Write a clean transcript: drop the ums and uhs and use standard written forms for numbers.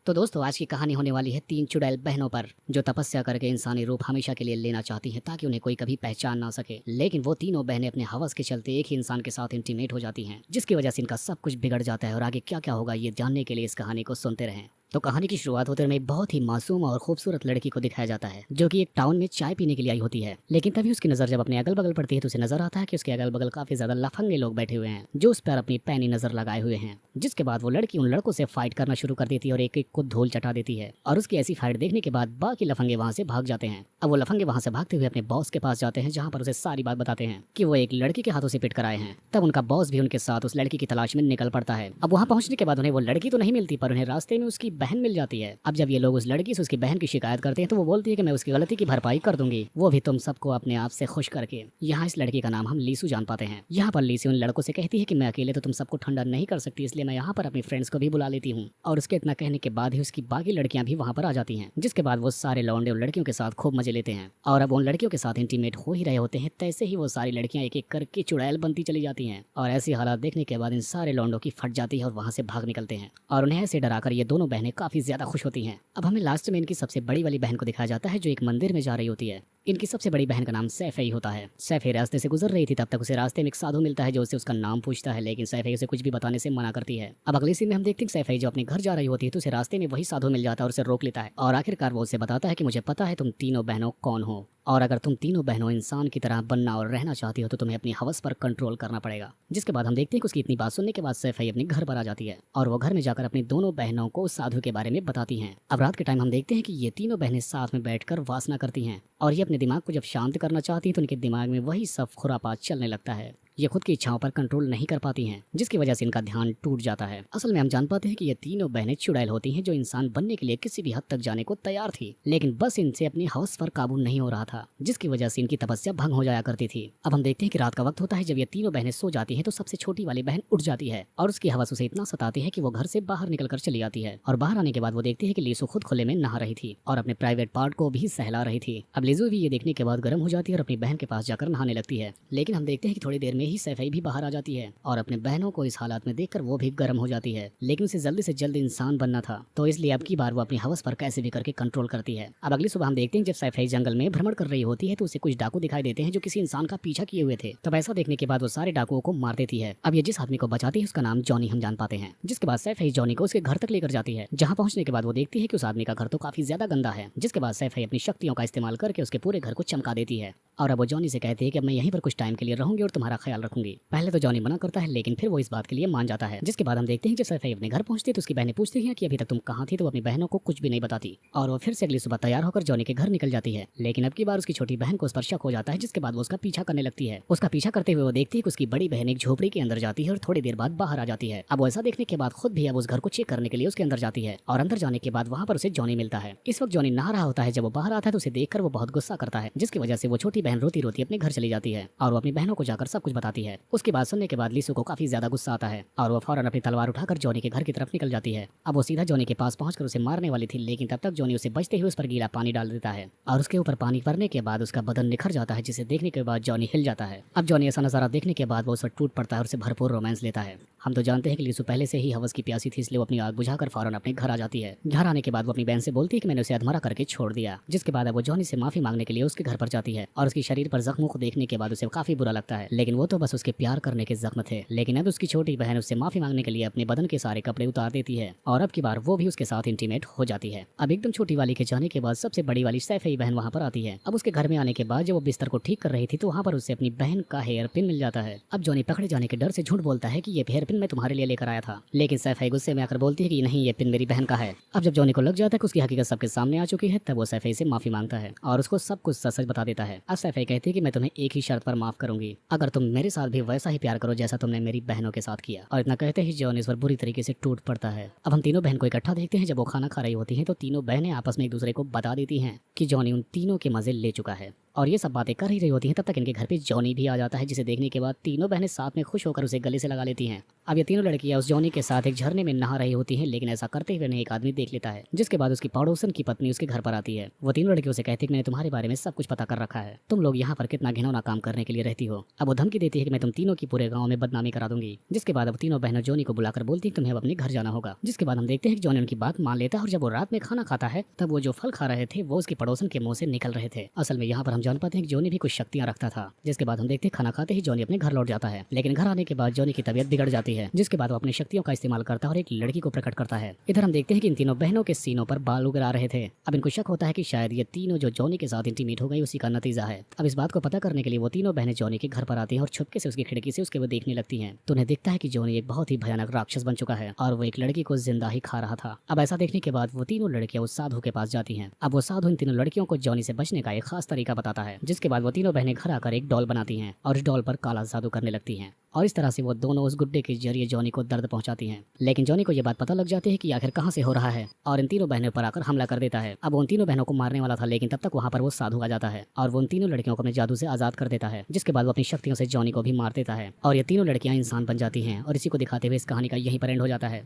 तो दोस्तों आज की कहानी होने वाली है 3 चुड़ैल बहनों पर जो तपस्या करके इंसानी रूप हमेशा के लिए लेना चाहती हैं ताकि उन्हें कोई कभी पहचान ना सके। लेकिन वो तीनों बहनें अपने हवस के चलते एक ही इंसान के साथ इंटीमेट हो जाती हैं, जिसकी वजह से इनका सब कुछ बिगड़ जाता है। और आगे क्या क्या होगा ये जानने के लिए इस कहानी को सुनते रहें। तो कहानी की शुरुआत होते हुए एक बहुत ही मासूम और खूबसूरत लड़की को दिखाया जाता है जो कि एक टाउन में चाय पीने के लिए आई होती है। लेकिन तभी उसकी नजर जब अपने अगल बगल पड़ती है तो उसे नजर आता है कि उसके अगल बगल काफी ज्यादा लफंगे लोग बैठे हुए हैं जो उस पर अपनी पैनी नजर लगाए हुए हैं। जिसके बाद वो लड़की उन लड़कों से फाइट करना शुरू कर देती है और एक एक को धूल चटा देती है। और उसकी ऐसी फाइट देखने के बाद बाकी लफंगे वहाँ से भाग जाते हैं। अब वो लफंगे वहाँ से भागते हुए अपने बॉस के पास जाते हैं जहाँ पर उसे सारी बात बताते हैं कि वो एक लड़की के हाथों से पिट कर आए हैं। तब उनका बॉस भी उनके साथ उस लड़की की तलाश में निकल पड़ता है। अब वहाँ पहुंचने के बाद उन्हें वो लड़की तो नहीं मिलती पर उन्हें रास्ते में उसकी बहन मिल जाती है। अब जब ये लोग उस लड़की से उसकी बहन की शिकायत करते हैं तो वो बोलती है कि मैं उसकी गलती की भरपाई कर दूंगी, वो भी तुम सबको अपने आप से खुश करके। यहाँ इस लड़की का नाम हम लीसू जान पाते हैं। यहाँ पर लीसू उन लड़कों से कहती है कि मैं अकेले तो तुम सबको ठंडा नहीं कर सकती, इसलिए मैं यहाँ पर अपनी फ्रेंड्स को भी बुला लेती हूँ। और उसके इतना कहने के बाद ही उसकी बाकी लड़कियां भी वहाँ पर आ जाती हैं। जिसके बाद वो सारे लौंडे उन लड़कियों के साथ खूब मजे लेते हैं। और अब उन लड़कियों के साथ इंटीमेट हो ही रहे होते हैं तैसे ही वो सारी लड़कियां एक एक करके चुड़ैल बनती चली जाती हैं। और ऐसी हालात देखने के बाद इन सारे लौंडों की फट जाती है और वहाँ से भाग निकलते हैं। और उन्हें ऐसे डराकर ये दोनों बहनें काफी ज्यादा खुश होती हैं। अब हमें लास्ट में इनकी सबसे बड़ी वाली बहन को दिखाया जाता है जो एक मंदिर में जा रही होती है। इनकी सबसे बड़ी बहन का नाम सैफई होता है। सैफई रास्ते से गुजर रही थी, तब तक उसे रास्ते में एक साधु मिलता है जो उसे उसका नाम पूछता है, लेकिन सैफई उसे कुछ भी बताने से मना करती है। अब अगले सीन में हम देखते हैं सैफई जो अपने घर जा रही होती है तो उसे रास्ते में वही साधु मिल जाता है और उसे रोक लेता है। और आखिरकार वो उसे बताता है कि मुझे पता है तुम तीनों बहनों कौन हो, और अगर तुम तीनों बहनों इंसान की तरह बनना और रहना चाहती हो तो तुम्हें अपनी हवस पर कंट्रोल करना पड़ेगा। जिसके बाद हम देखते हैं कि उसकी इतनी बात सुनने के बाद सैफई अपने घर पर आ जाती है और वो घर में जाकर अपनी दोनों बहनों को साधु के बारे में बताती हैं। अब रात के टाइम हम देखते हैं कि ये तीनों बहनें साथ में बैठकर वासना करती हैं और ये अपने दिमाग को जब शांत करना चाहती हैं तो उनके दिमाग में वही सब खुरापात चलने लगता है। ये खुद की इच्छाओं पर कंट्रोल नहीं कर पाती हैं, जिसकी वजह से इनका ध्यान टूट जाता है। असल में हम जान पाते हैं कि ये तीनों बहनें चुड़ैल होती हैं जो इंसान बनने के लिए किसी भी हद तक जाने को तैयार थी, लेकिन बस इनसे अपनी हवस पर काबू नहीं हो रहा था, जिसकी वजह से इनकी तपस्या भंग हो जाया करती थी। अब हम देखते हैं कि रात का वक्त होता है। जब ये तीनों बहनें सो जाती हैं तो सबसे छोटी वाली बहन उठ जाती है और उसकी हवस उसे इतना सताती है कि वो घर से बाहर निकलकर चली जाती है। और बाहर आने के बाद वो देखती है कि लीसू खुद खुले में नहा रही थी और अपने प्राइवेट पार्ट को भी सहला रही थी। अब लीसू भी ये देखने के बाद गर्म हो जाती है और अपनी बहन के पास जाकर नहाने लगती है। लेकिन हम देखते हैं कि थोड़ी देर में ही सैफई भी बाहर आ जाती है और अपने बहनों को इस हालात में देखकर वो भी गर्म हो जाती है। लेकिन उसे जल्दी से जल्द इंसान बनना था तो इसलिए अब की बार वो अपनी हवस पर कैसे भी करके कंट्रोल करती है। अब अगली सुबह हम देखते हैं जब सैफई जंगल में भ्रमण कर रही होती है तो उसे कुछ डाकू दिखाई देते हैं जो किसी इंसान का पीछा किए हुए थे। तब ऐसा देखने के बाद वो सारे डाकुओं को मार देती है। अब ये जिस आदमी को बचाती है उसका नाम जॉनी हम जान पाते हैं। जिसके बाद सैफई जॉनी को उसके घर तक लेकर जाती है, जहाँ पहुंचने के बाद वो देखती है कि उस आदमी का घर तो काफी ज्यादा गंदा है। जिसके बाद सैफई अपनी शक्तियों का इस्तेमाल करके उसके पूरे घर को चमका देती है और अब वो जॉनी से कहती है कि अब मैं यहीं पर कुछ टाइम के लिए रहूंगी और तुम्हारा ख्याल रखूंगी। पहले तो जॉनी मना करता है लेकिन फिर वो इस बात के लिए मान जाता है। जिसके बाद हम देखते हैं जब सैफई अपने घर पहुंचती है तो उसकी बहनें पूछती हैं कि अभी तक तुम कहाँ थी, तो वो अपनी बहनों को कुछ भी नहीं बताती और वो फिर से अगली सुबह तैयार होकर जॉनी के घर निकल जाती है। लेकिन अब की बार उसकी छोटी बहन को उस पर शक हो जाता है, जिसके बाद वो उसका पीछा करने लगती है। उसका पीछा करते हुए वो देखती है कि उसकी बड़ी बहन एक झोपड़ी के अंदर जाती है और थोड़ी देर बाद बाहर आ जाती है। अब ऐसा देखने के बाद खुद भी अब उस घर को चेक करने के लिए उसके अंदर जाती है और अंदर जाने के बाद वहाँ पर उसे जॉनी मिलता है। इस वक्त जॉनी नहा रहा होता है। जब वो बाहर आता है तो उसे देखकर वो बहुत गुस्सा करता है, जिसकी वजह से वो छोटी बहन रोती रोती अपने घर चली जाती है और वो अपनी बहनों को जाकर सब कुछ बताती है। उसकी बात सुनने के बाद लीसू को काफी ज्यादा गुस्सा आता है और वो फौरन अपनी तलवार उठाकर जॉनी के घर की तरफ निकल जाती है। अब वो सीधा जॉनी के पास पहुंचकर उसे मारने वाली थी, लेकिन तब तक जॉनी उसे बचते हुए उस पर गीला पानी डाल देता है और उसके ऊपर पानी पड़ने के बाद उसका बदन निखर जाता है, जिसे देखने के बाद जॉनी हिल जाता है। अब जॉनी ऐसा नजारा देखने के बाद वो उस पर टूट पड़ता है और उसे भरपूर रोमांस लेता है। हम तो जानते हैं कि लीसू पहले से ही हवस की प्यासी थी, इसलिए वो अपनी आग बुझाकर फौरन अपने घर आ जाती है। घर आने के बाद वो अपनी बहन से बोलती है कि मैंने उसे अधमरा करके छोड़ दिया। जिसके बाद वो जॉनी से माफी मांगने के लिए उसके घर पर जाती है और उसकी शरीर पर जख्मों को देखने के बाद उसे काफी बुरा लगता है, लेकिन वो तो बस उसके प्यार करने के जख्म थे। लेकिन अब उसकी छोटी बहन उससे माफी मांगने के लिए अपने बदन के सारे कपड़े उतार देती है और अब की बार वो भी उसके साथ इंटीमेट हो जाती है। अब एकदम छोटी वाली के जाने के बाद सबसे बड़ी वाली सैफई बहन वहाँ पर आती है। अब उसके घर में आने के बाद जब वो बिस्तर को ठीक कर रही थी तो वहाँ पर उससे अपनी बहन का हेयर पिन मिल जाता है। अब जॉनी पकड़े जाने के डर से झूठ बोलता है कि ये हेयर पिन मैं तुम्हारे लिए लेकर आया था, लेकिन सैफई गुस्से में आकर बोलती है कि नहीं, ये पिन मेरी बहन का है। अब जब जॉनी को लग जाता है कि उसकी हकीकत सबके सामने आ चुकी है, तब वो सैफई से माफी मांगता है और उसको सब कुछ सच सच बता देता है। अब सैफई कहती है कि मैं तुम्हें एक ही शर्त पर माफ करूंगी, अगर तुम मेरे साथ भी वैसा ही प्यार करो जैसा तुमने मेरी बहनों के साथ किया। और इतना कहते ही जॉनी इस पर बुरी तरीके से टूट पड़ता है। अब हम तीनों बहन को इकट्ठा देखते हैं। जब वो खाना खा रही होती हैं तो तीनों बहनें आपस में एक दूसरे को बता देती हैं कि जॉनी उन तीनों के मजे ले चुका है। और ये सब बातें कर ही रही होती हैं, तब तक इनके घर पे जॉनी भी आ जाता है, जिसे देखने के बाद तीनों बहनें साथ में खुश होकर उसे गले से लगा लेती हैं। अब ये तीनों लड़कियां उस जॉनी के साथ एक झरने में नहा रही होती हैं, लेकिन ऐसा करते हुए उन्हें एक आदमी देख लेता है, जिसके बाद उसकी पड़ोसन की पत्नी उसके घर पर आती है। वो तीनों लड़कियों से कहती है कि मैंने तुम्हारे बारे में सब कुछ पता कर रखा है, तुम लोग यहाँ पर कितना घिनौना काम करने के लिए रहती हो। अब वो धमकी देती है कि मैं तुम तीनों की पूरे गाँव में बदनामी करा दूंगी। जिसके बाद अब तीनों बहनों जॉनी को बुलाकर बोलती है तुम्हें अब अपने घर जाना होगा। जिसके बाद हम देखते हैं कि जॉनी उनकी बात मान लेता है, और जब वो रात में खाना खाता है तब वो जो फल खा रहे थे वो उसके पड़ोसन के मुंह से निकल रहे थे। असल में यहाँ पर हम जान पाते हैं कि जॉनी भी कुछ शक्तियां रखता था। जिसके बाद हम देखते हैं खाना खाते ही जॉनी अपने घर लौट जाता है, लेकिन घर आने के बाद जॉनी की तबीयत बिगड़ जाती है। जिसके बाद वो अपनी शक्तियों का इस्तेमाल करता है और एक लड़की को प्रकट करता है। इधर हम देखते हैं कि इन तीनों बहनों के सीनों पर बाल उगरा रहे थे। अब इनको शक होता है कि शायद ये तीनों जो जॉनी के साथ इंटीमेट हो गई उसी का नतीजा है। अब इस बात को पता करने के लिए वो तीनों बहनें जॉनी के घर पर आती हैं और छुपके से उसकी खिड़की से उसके वो देखने लगती हैं। तो उन्हें दिखता है कि जॉनी एक बहुत ही भयानक राक्षस बन चुका है और वो एक लड़की को जिंदा ही खा रहा था। अब ऐसा देखने के बाद वो तीनों लड़कियां उस साधु के पास जाती हैं। अब वो साधु इन तीनों लड़कियों को जॉनी से बचने का एक खास तरीका बताता है। जिसके बाद वो तीनों बहनें घर आकर एक डॉल बनाती हैं और इस डॉल पर काला जादू करने लगती हैं, और इस तरह से वो दोनों उस गुड्डे के जरिए जॉनी को दर्द पहुंचाती हैं। लेकिन जॉनी को ये बात पता लग जाती है कि आखिर कहां से हो रहा है, और इन तीनों बहनों पर आकर हमला कर देता है। अब उन तीनों बहनों को मारने वाला था, लेकिन तब तक वहां पर वो साधु आ जाता है और वो उन तीनों लड़कियों को अपने जादू से आजाद कर देता है। जिसके बाद वो अपनी शक्तियों से जॉनी को भी मार देता है और ये तीनों लड़कियां इंसान बन जाती हैं। और इसी को दिखाते हुए इस कहानी का यहीं पर एंड हो जाता है।